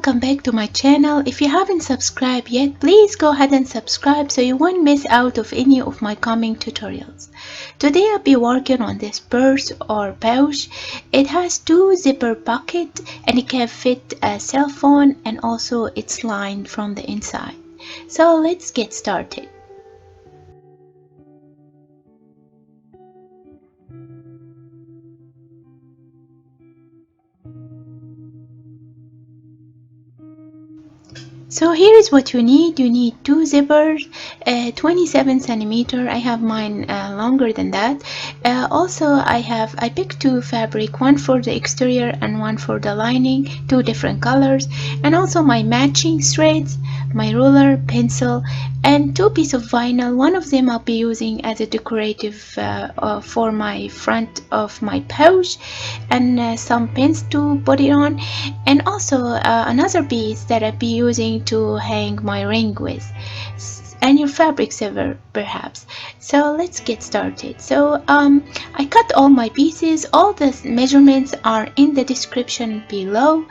welcome back to my channel. If you haven't subscribed yet, please go ahead and subscribe so you won't miss out of any of my coming tutorials. Today I'll be working on this purse or pouch. It has two zipper pockets and it can fit a cell phone, and also it's lined from the inside. So let's get started. So here is what you need. You need two zippers, 27 centimeter. I have mine longer than that. Also, I picked two fabric, one for the exterior and one for the lining, two different colors, and also my matching threads, my ruler, pencil, and two pieces of vinyl. One of them I'll be using as a decorative for my front of my pouch, and some pins to put it on, and also another piece that I'll be using to hang my ring with, and your fabric saver perhaps. So let's get started. So I cut all my pieces. All the measurements are in the description below,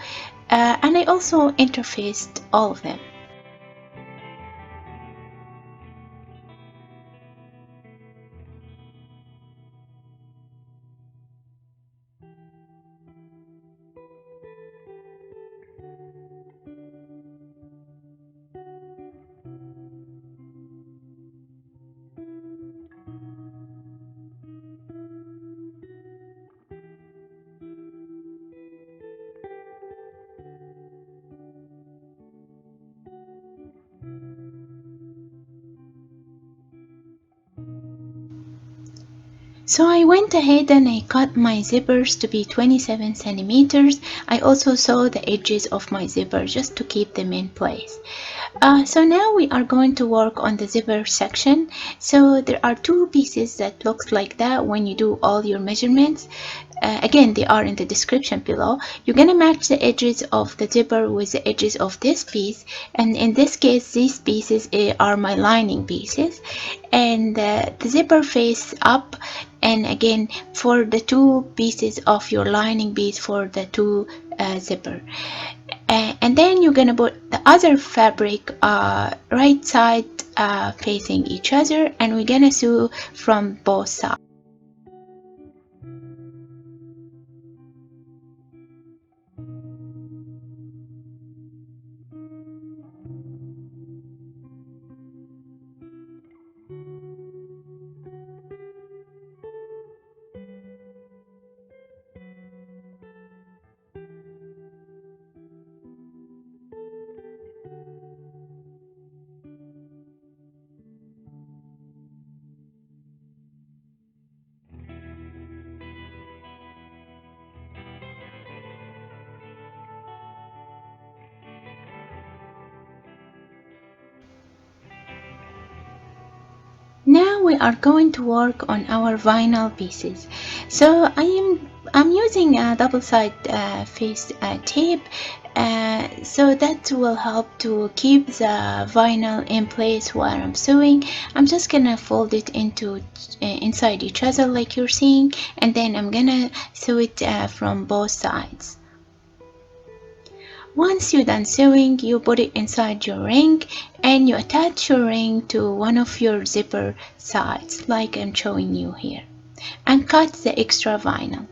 and I also interfaced all of them. So I went ahead and I cut my zippers to be 27 centimeters. I also saw the edges of my zipper just to keep them in place. So now we are going to work on the zipper section. So there are two pieces that looks like that when you do all your measurements. Again, they are in the description below. You're gonna match the edges of the zipper with the edges of this piece, and in this case these pieces are my lining pieces, and the zipper face up, and again for the two pieces of your lining piece for the two zipper. And then you're gonna put the other fabric right side facing each other, and we're gonna sew from both sides. Now we are going to work on our vinyl pieces. So I'm using a double side face tape, so that will help to keep the vinyl in place while I'm sewing. I'm just gonna fold it into inside each other like you're seeing, and then I'm gonna sew it from both sides. Once you're done sewing, you put it inside your ring and you attach your ring to one of your zipper sides like I'm showing you here, and cut the extra vinyl.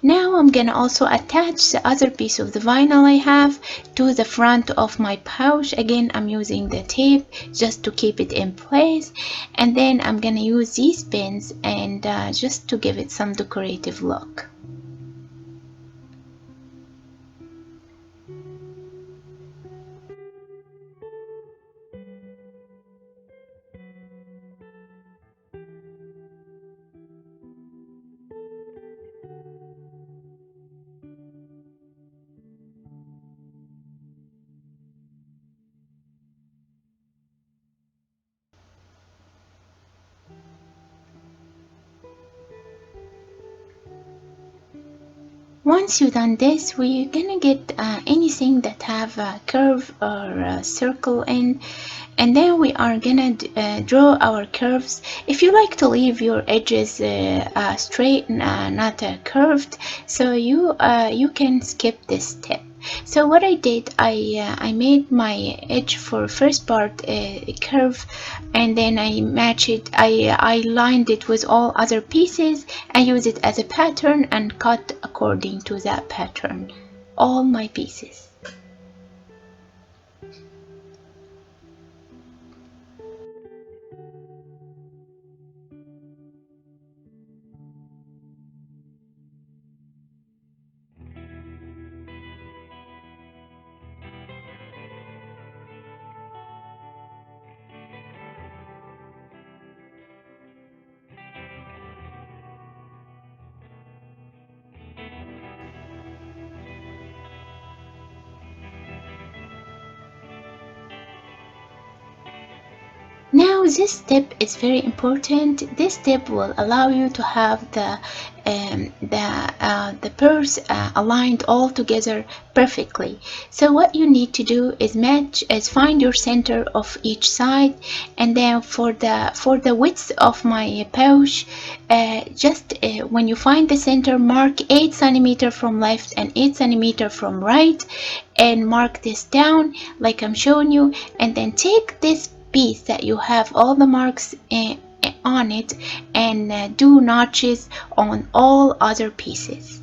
Now I'm gonna also attach the other piece of the vinyl I have to the front of my pouch. Again, I'm using the tape just to keep it in place, and then I'm gonna use these pins and just to give it some decorative look. Once you've done this, we're gonna get anything that have a curve or a circle in, and then we are gonna draw our curves. If you like to leave your edges straight, not curved, so you can skip this step. So what I did, I made my edge for first part curve, and then I match it. I lined it with all other pieces. I use it as a pattern and cut according to that pattern all my pieces. Now this step is very important. This step will allow you to have the purse aligned all together perfectly. So what you need to do is find your center of each side, and then for the width of my pouch, just when you find the center, mark 8 centimeter from left and 8 centimeter from right, and mark this down like I'm showing you, and then take this piece that you have all the marks on it, and do notches on all other pieces.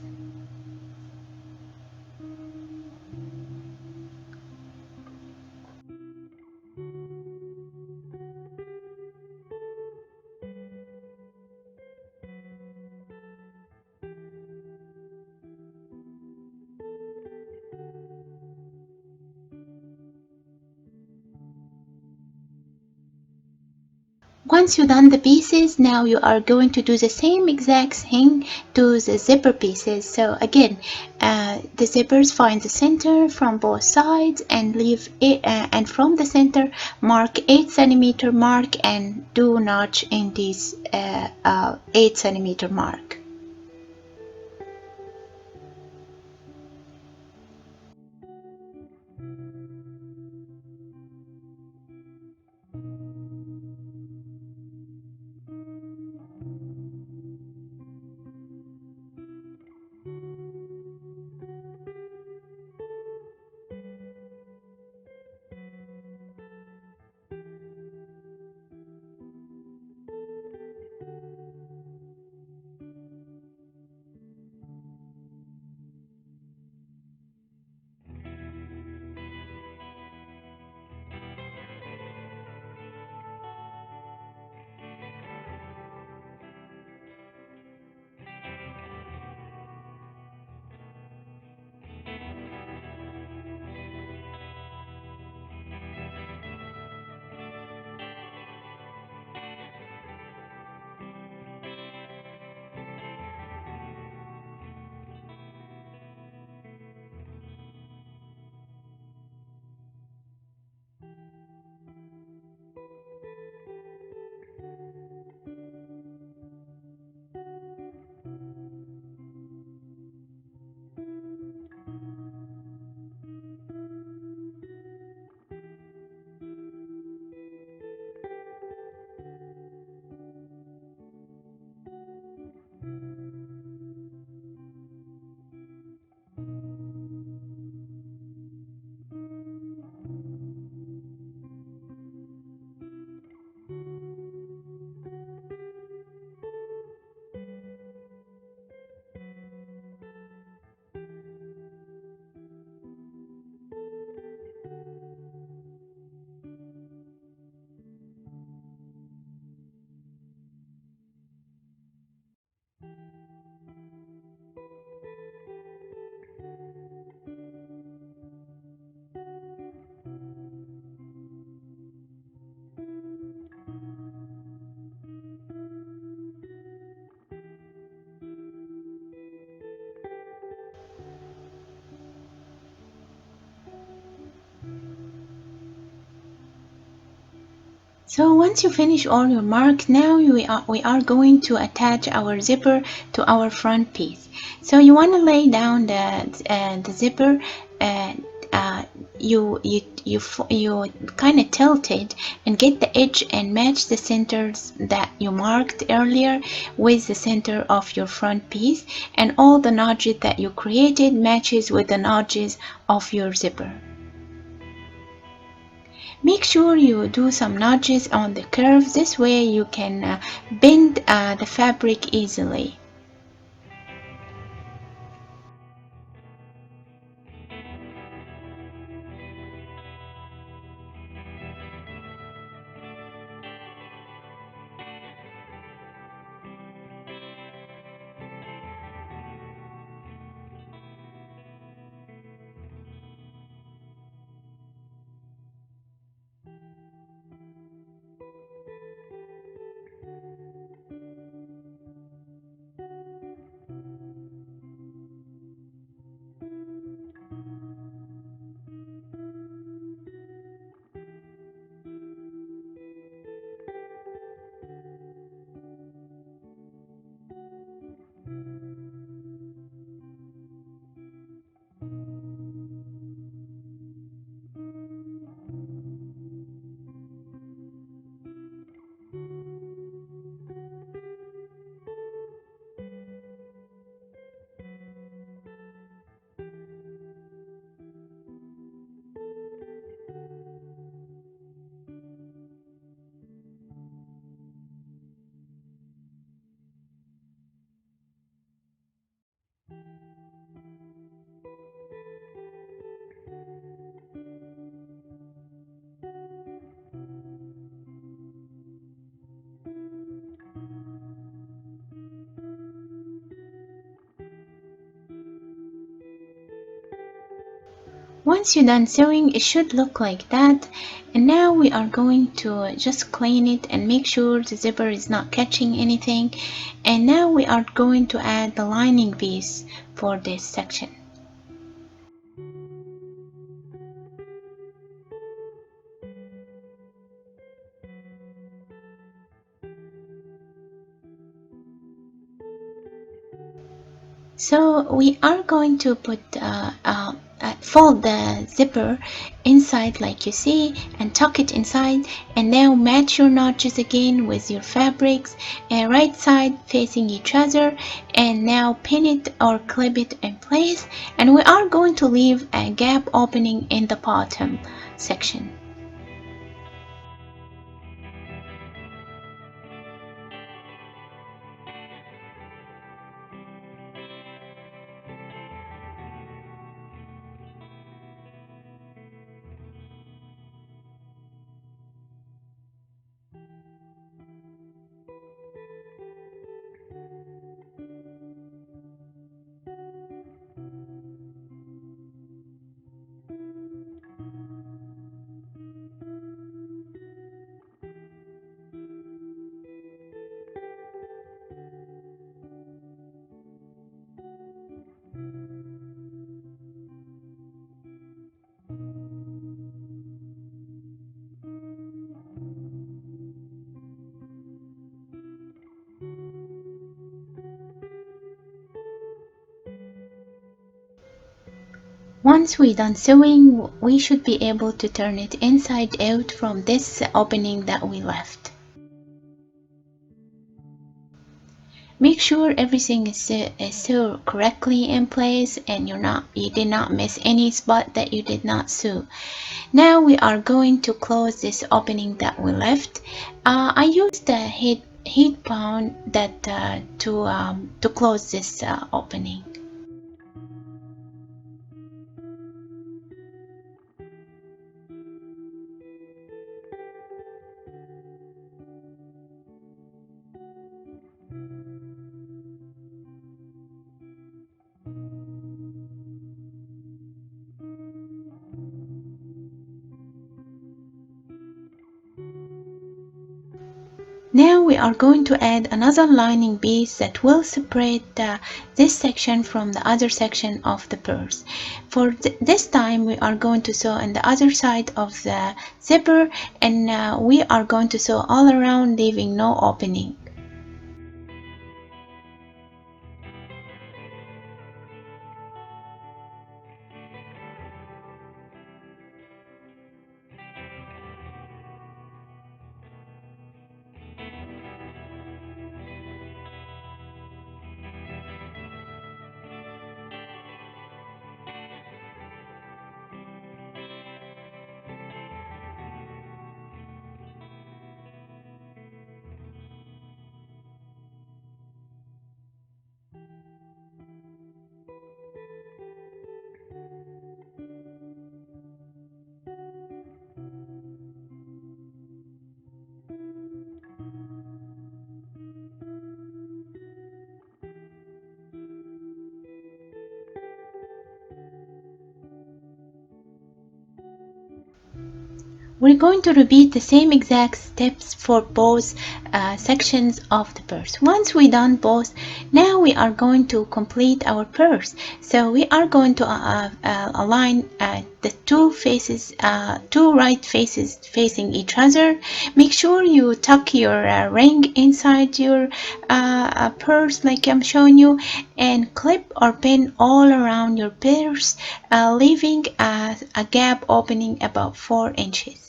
Once you've done the pieces, now you are going to do the same exact thing to the zipper pieces. So again, the zippers, find the center from both sides and leave it, and from the center mark 8 centimeter mark and do notch in this 8 centimeter mark. So once you finish all your marks, now we are going to attach our zipper to our front piece. So you want to lay down the zipper uh, you kind of tilt it and get the edge and match the centers that you marked earlier with the center of your front piece, and all the notches that you created matches with the notches of your zipper. Make sure you do some notches on the curve, this way you can bend the fabric easily. Once you're done sewing, it should look like that. And now we are going to just clean it and make sure the zipper is not catching anything. And now we are going to add the lining piece for this section. So we are going to fold the zipper inside like you see, and tuck it inside, and now match your notches again with your fabrics, right side facing each other, and now pin it or clip it in place, and we are going to leave a gap opening in the bottom section. Once we're done sewing, we should be able to turn it inside out from this opening that we left. Make sure everything is sewn correctly in place, and you did not miss any spot that you did not sew. Now we are going to close this opening that we left. I used the heat pound that to close this opening. Now we are going to add another lining piece that will separate this section from the other section of the purse. For this time we are going to sew on the other side of the zipper, and we are going to sew all around, leaving no opening. We're going to repeat the same exact steps for both sections of the purse. Once we done both, now we are going to complete our purse. So we are going to align the two faces, two right faces facing each other. Make sure you tuck your ring inside your purse like I'm showing you, and clip or pin all around your purse, leaving a gap opening about 4 inches.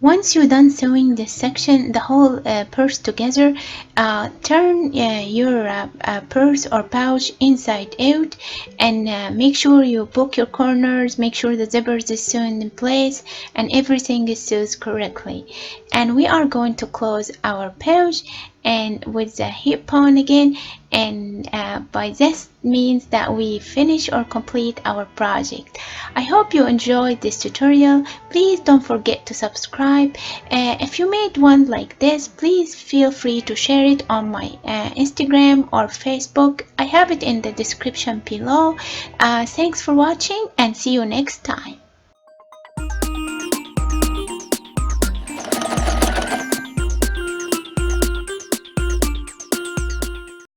Once you're done sewing this section, the whole purse together, turn your purse or pouch inside out, and make sure you poke your corners, make sure the zippers is sewn in place and everything is sewn correctly. And we are going to close our pouch and with the hip on again, and by this means that we finish or complete our project. I hope you enjoyed this tutorial. Please don't forget to subscribe. If you made one like this, please feel free to share it on my Instagram or Facebook. I have it in the description below. Thanks for watching and see you next time.